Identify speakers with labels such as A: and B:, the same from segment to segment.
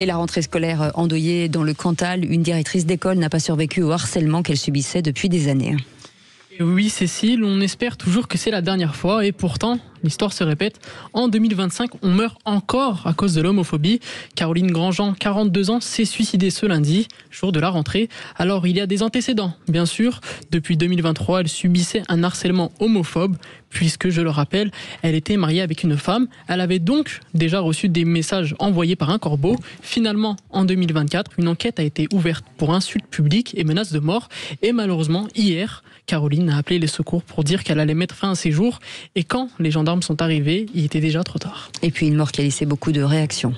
A: Et la rentrée scolaire endeuillée dans le Cantal, une directrice d'école n'a pas survécu au harcèlement qu'elle subissait depuis des années.
B: Oui, Cécile, on espère toujours que c'est la dernière fois et pourtant, l'histoire se répète. En 2025, on meurt encore à cause de l'homophobie. Caroline Grandjean, 42 ans, s'est suicidée ce lundi, jour de la rentrée. Alors, il y a des antécédents, bien sûr. Depuis 2023, elle subissait un harcèlement homophobe, puisque, je le rappelle, elle était mariée avec une femme. Elle avait donc déjà reçu des messages envoyés par un corbeau. Finalement, en 2024, une enquête a été ouverte pour insultes publiques et menaces de mort. Et malheureusement, hier, Caroline a appelé les secours pour dire qu'elle allait mettre fin à ses jours. Et quand les gendarmes sont arrivés, il était déjà trop tard.
A: Et puis une mort qui a laissé beaucoup de réactions.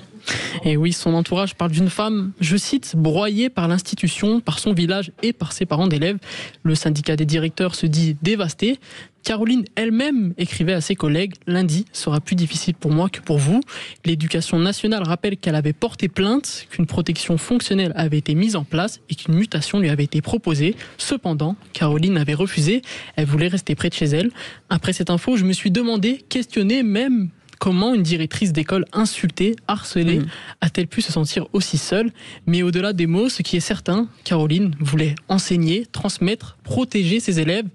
B: Et oui, son entourage parle d'une femme, je cite, broyée par l'institution, par son village et par ses parents d'élèves. Le syndicat des directeurs se dit dévasté. Caroline elle-même écrivait à ses collègues « Lundi sera plus difficile pour moi que pour vous ». L'éducation nationale rappelle qu'elle avait porté plainte, qu'une protection fonctionnelle avait été mise en place et qu'une mutation lui avait été proposée. Cependant, Caroline avait refusé, elle voulait rester près de chez elle. Après cette info, je me suis demandé, questionné même, comment une directrice d'école insultée, harcelée, a-t-elle pu se sentir aussi seule? Mais au-delà des mots, ce qui est certain, Caroline voulait enseigner, transmettre, protéger ses élèves.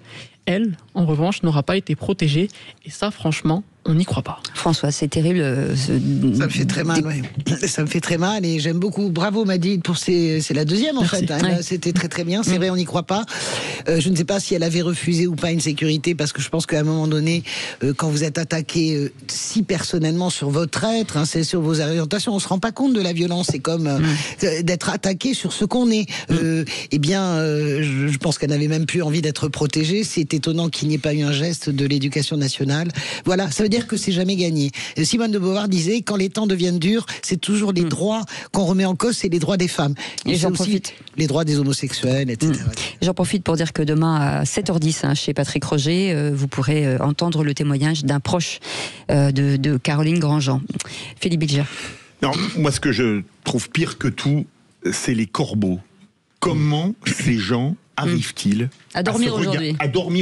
B: Elle, en revanche, n'aura pas été protégée. Et ça, franchement, on n'y croit pas.
A: François, c'est terrible.
C: Ça me fait très mal, oui. Ça me fait très mal et j'aime beaucoup. Bravo, Maddy, c'est la deuxième en fait. Hein. Ouais. C'était très très bien. C'est vrai, on n'y croit pas. Je ne sais pas si elle avait refusé ou pas une sécurité, parce que je pense qu'à un moment donné, quand vous êtes attaqué si personnellement sur votre être, c'est sur vos orientations, on se rend pas compte de la violence. C'est comme d'être attaqué sur ce qu'on est. Eh bien, je pense qu'elle n'avait même plus envie d'être protégée. C'est étonnant qu'il n'y ait pas eu un geste de l'éducation nationale. Voilà, ça veut dire que c'est jamais gagné. Simone de Beauvoir disait, quand les temps deviennent durs, c'est toujours les droits qu'on remet en cause, c'est les droits des femmes.
A: Et j'en profite.
C: Les droits des homosexuels, etc.
A: J'en profite pour dire que demain à 7h10, chez Patrick Roger, vous pourrez entendre le témoignage d'un proche de Caroline Grandjean. Philippe Bilger.
D: Non, moi, ce que je trouve pire que tout, c'est les corbeaux. Comment ces gens arrivent-ils
A: à dormir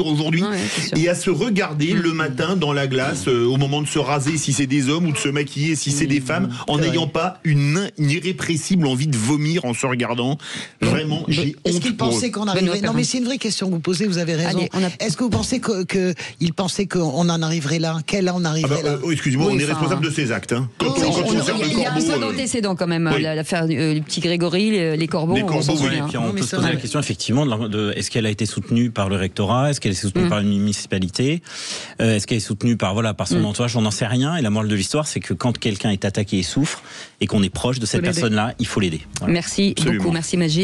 A: aujourd'hui,
D: ouais, et à se regarder le matin dans la glace au moment de se raser si c'est des hommes, ou de se maquiller si c'est des femmes, en n'ayant pas une irrépressible envie de vomir en se regardant. Vraiment, j'ai honte.
C: Est-ce qu'ils pensaient qu'on arriverait... Non, mais c'est une vraie question que vous posez, vous avez raison. Est-ce que vous pensez qu'ils pensaient qu'on en arriverait là? Qu'elle en arriverait là?
D: Excusez-moi, on est responsable de ces actes. Hein.
A: Il y a un seul antécédent quand même, l'affaire du petit Grégory, les corbeaux.
E: On peut se poser la question effectivement est-ce qu'elle a été soutenue par le rectorat, est-ce qu'elle est soutenue par une municipalité, est-ce qu'elle est soutenue par son entourage, on n'en sait rien. Et la morale de l'histoire, c'est que quand quelqu'un est attaqué et souffre et qu'on est proche de cette personne-là, il faut l'aider.
A: Voilà. Merci beaucoup, merci Majid.